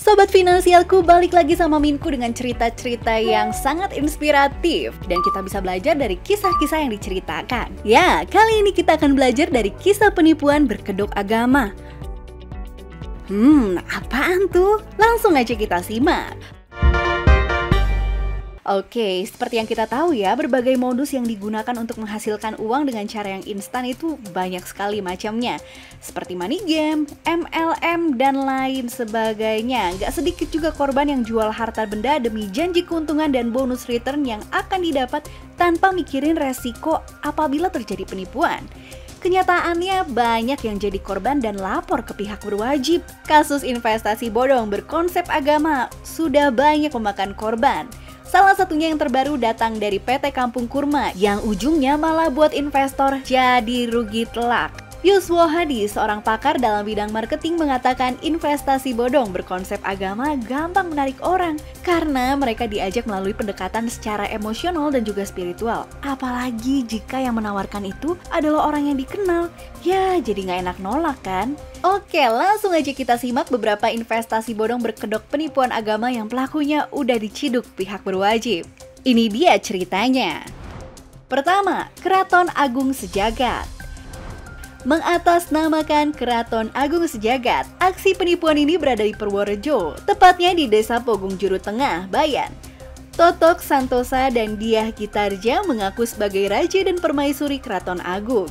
Sobat Finansialku, balik lagi sama Minku dengan cerita-cerita yang sangat inspiratif. Dan kita bisa belajar dari kisah-kisah yang diceritakan. Ya, kali ini kita akan belajar dari kisah penipuan berkedok agama. Apaan tuh? Langsung aja kita simak. Oke, seperti yang kita tahu ya, berbagai modus yang digunakan untuk menghasilkan uang dengan cara yang instan itu banyak sekali macamnya. Seperti money game, MLM, dan lain sebagainya. Gak sedikit juga korban yang jual harta benda demi janji keuntungan dan bonus return yang akan didapat tanpa mikirin resiko apabila terjadi penipuan. Kenyataannya banyak yang jadi korban dan lapor ke pihak berwajib. Kasus investasi bodong berkonsep agama sudah banyak memakan korban. Salah satunya yang terbaru datang dari PT Kampung Kurma yang ujungnya malah buat investor jadi rugi telak. Yuswo Hadi, seorang pakar dalam bidang marketing, mengatakan investasi bodong berkonsep agama gampang menarik orang karena mereka diajak melalui pendekatan secara emosional dan juga spiritual. Apalagi jika yang menawarkan itu adalah orang yang dikenal, ya jadi nggak enak nolak kan? Oke, langsung aja kita simak beberapa investasi bodong berkedok penipuan agama yang pelakunya udah diciduk pihak berwajib. Ini dia ceritanya. Pertama, Keraton Agung Sejagat. Mengatasnamakan Keraton Agung Sejagat, aksi penipuan ini berada di Purworejo, tepatnya di Desa Pogung Juru Tengah, Bayan. Totok Santosa dan Diah Gitarja mengaku sebagai raja dan permaisuri Keraton Agung.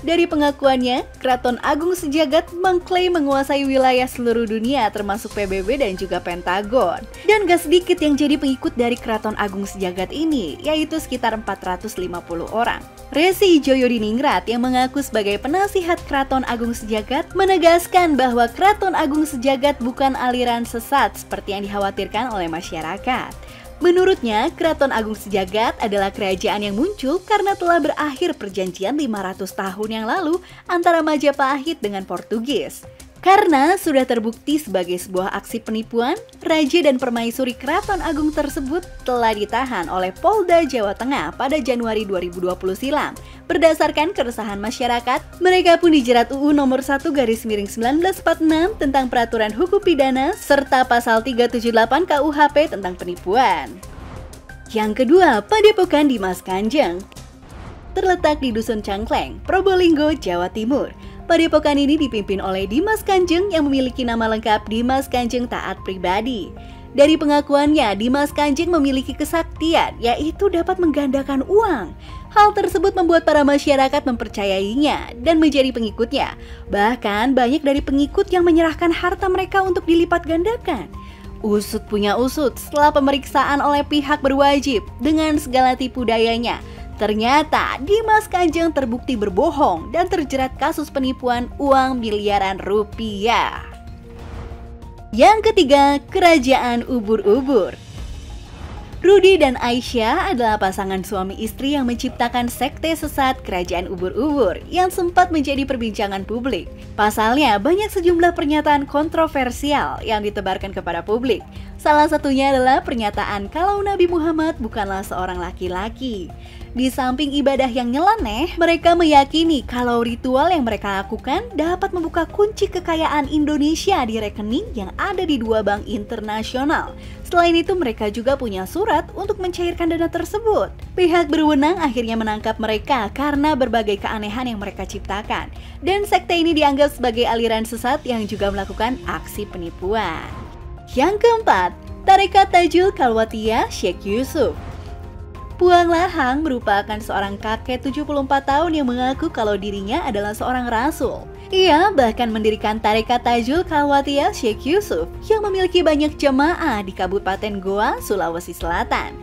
Dari pengakuannya, Keraton Agung Sejagat mengklaim menguasai wilayah seluruh dunia termasuk PBB dan juga Pentagon. Dan gak sedikit yang jadi pengikut dari Keraton Agung Sejagat ini, yaitu sekitar 450 orang. Resi Joyodiningrat yang mengaku sebagai penasihat Keraton Agung Sejagat menegaskan bahwa Keraton Agung Sejagat bukan aliran sesat seperti yang dikhawatirkan oleh masyarakat. Menurutnya, Keraton Agung Sejagat adalah kerajaan yang muncul karena telah berakhir perjanjian 500 tahun yang lalu antara Majapahit dengan Portugis. Karena sudah terbukti sebagai sebuah aksi penipuan, raja dan permaisuri Keraton Agung tersebut telah ditahan oleh Polda Jawa Tengah pada Januari 2020 silam. Berdasarkan keresahan masyarakat, mereka pun dijerat UU nomor 1/1946 tentang peraturan hukum pidana serta pasal 378 KUHP tentang penipuan. Yang kedua, Padepokan Dimas Kanjeng. Terletak di Dusun Cangkleng, Probolinggo, Jawa Timur. Padepokan ini dipimpin oleh Dimas Kanjeng yang memiliki nama lengkap Dimas Kanjeng Taat Pribadi. Dari pengakuannya, Dimas Kanjeng memiliki kesaktian, yaitu dapat menggandakan uang. Hal tersebut membuat para masyarakat mempercayainya dan menjadi pengikutnya. Bahkan banyak dari pengikut yang menyerahkan harta mereka untuk dilipat gandakan. Usut punya usut, setelah pemeriksaan oleh pihak berwajib dengan segala tipu dayanya, ternyata Dimas Kanjeng terbukti berbohong dan terjerat kasus penipuan uang miliaran rupiah. Yang ketiga, Kerajaan Ubur-Ubur. Rudy dan Aisyah adalah pasangan suami istri yang menciptakan sekte sesat Kerajaan Ubur-Ubur yang sempat menjadi perbincangan publik. Pasalnya, banyak sejumlah pernyataan kontroversial yang ditebarkan kepada publik. Salah satunya adalah pernyataan kalau Nabi Muhammad bukanlah seorang laki-laki. Di samping ibadah yang nyeleneh, mereka meyakini kalau ritual yang mereka lakukan dapat membuka kunci kekayaan Indonesia di rekening yang ada di 2 bank internasional. Selain itu, mereka juga punya surat untuk mencairkan dana tersebut. Pihak berwenang akhirnya menangkap mereka karena berbagai keanehan yang mereka ciptakan. Dan sekte ini dianggap sebagai aliran sesat yang juga melakukan aksi penipuan. Yang keempat, Tarekat Tajul Kalwatiyah Syekh Yusuf. Puang Lahang merupakan seorang kakek 74 tahun yang mengaku kalau dirinya adalah seorang rasul. Ia bahkan mendirikan Tarekat Tajul Kalwatiyah Syekh Yusuf yang memiliki banyak jemaah di Kabupaten Goa, Sulawesi Selatan.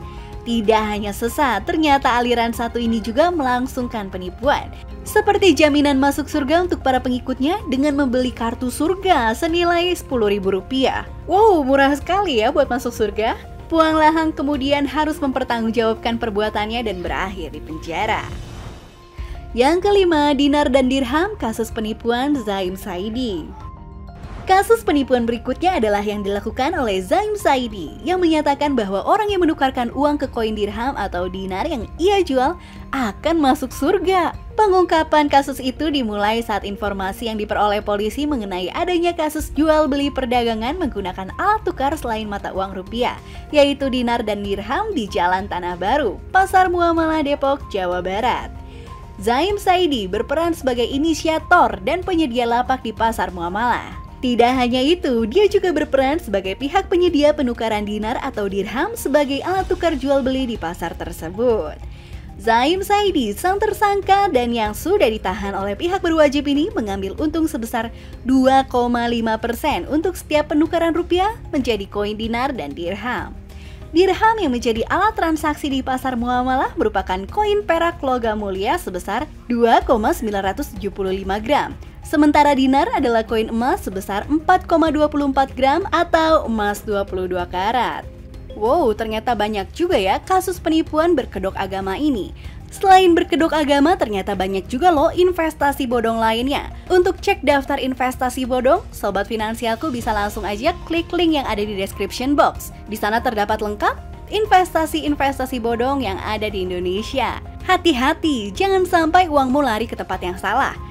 Tidak hanya sesat, ternyata aliran satu ini juga melangsungkan penipuan. Seperti jaminan masuk surga untuk para pengikutnya dengan membeli kartu surga senilai Rp10.000. Wow, murah sekali ya buat masuk surga. Puang Lahang kemudian harus mempertanggungjawabkan perbuatannya dan berakhir di penjara. Yang kelima, Dinar dan Dirham kasus penipuan Zaim Saidi. Kasus penipuan berikutnya adalah yang dilakukan oleh Zaim Saidi yang menyatakan bahwa orang yang menukarkan uang ke koin dirham atau dinar yang ia jual akan masuk surga. Pengungkapan kasus itu dimulai saat informasi yang diperoleh polisi mengenai adanya kasus jual beli perdagangan menggunakan alat tukar selain mata uang rupiah, yaitu dinar dan dirham di Jalan Tanah Baru, Pasar Muamalah Depok, Jawa Barat. Zaim Saidi berperan sebagai inisiator dan penyedia lapak di Pasar Muamalah. Tidak hanya itu, dia juga berperan sebagai pihak penyedia penukaran dinar atau dirham sebagai alat tukar jual beli di pasar tersebut. Zaim Saidi, sang tersangka dan yang sudah ditahan oleh pihak berwajib ini mengambil untung sebesar 2,5% untuk setiap penukaran rupiah menjadi koin dinar dan dirham. Dirham yang menjadi alat transaksi di pasar muamalah merupakan koin perak logam mulia sebesar 2,975 gram. Sementara dinar adalah koin emas sebesar 4,24 gram atau emas 22 karat. Wow, ternyata banyak juga ya kasus penipuan berkedok agama ini. Selain berkedok agama, ternyata banyak juga loh investasi bodong lainnya. Untuk cek daftar investasi bodong, Sobat Finansialku bisa langsung aja klik link yang ada di description box. Di sana terdapat lengkap investasi-investasi bodong yang ada di Indonesia. Hati-hati, jangan sampai uangmu lari ke tempat yang salah.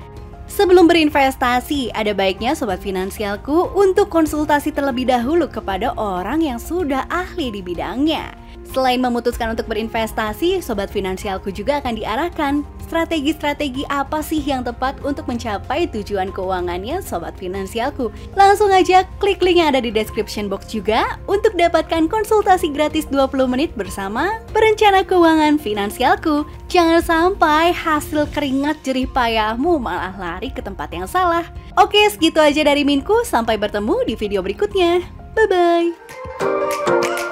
Sebelum berinvestasi, ada baiknya Sobat Finansialku untuk konsultasi terlebih dahulu kepada orang yang sudah ahli di bidangnya. Selain memutuskan untuk berinvestasi, Sobat Finansialku juga akan diarahkan strategi-strategi apa sih yang tepat untuk mencapai tujuan keuangannya Sobat Finansialku. Langsung aja klik link yang ada di description box juga untuk dapatkan konsultasi gratis 20 menit bersama perencana keuangan Finansialku. Jangan sampai hasil keringat jerih payahmu malah lari ke tempat yang salah. Oke, segitu aja dari Minku. Sampai bertemu di video berikutnya. Bye-bye.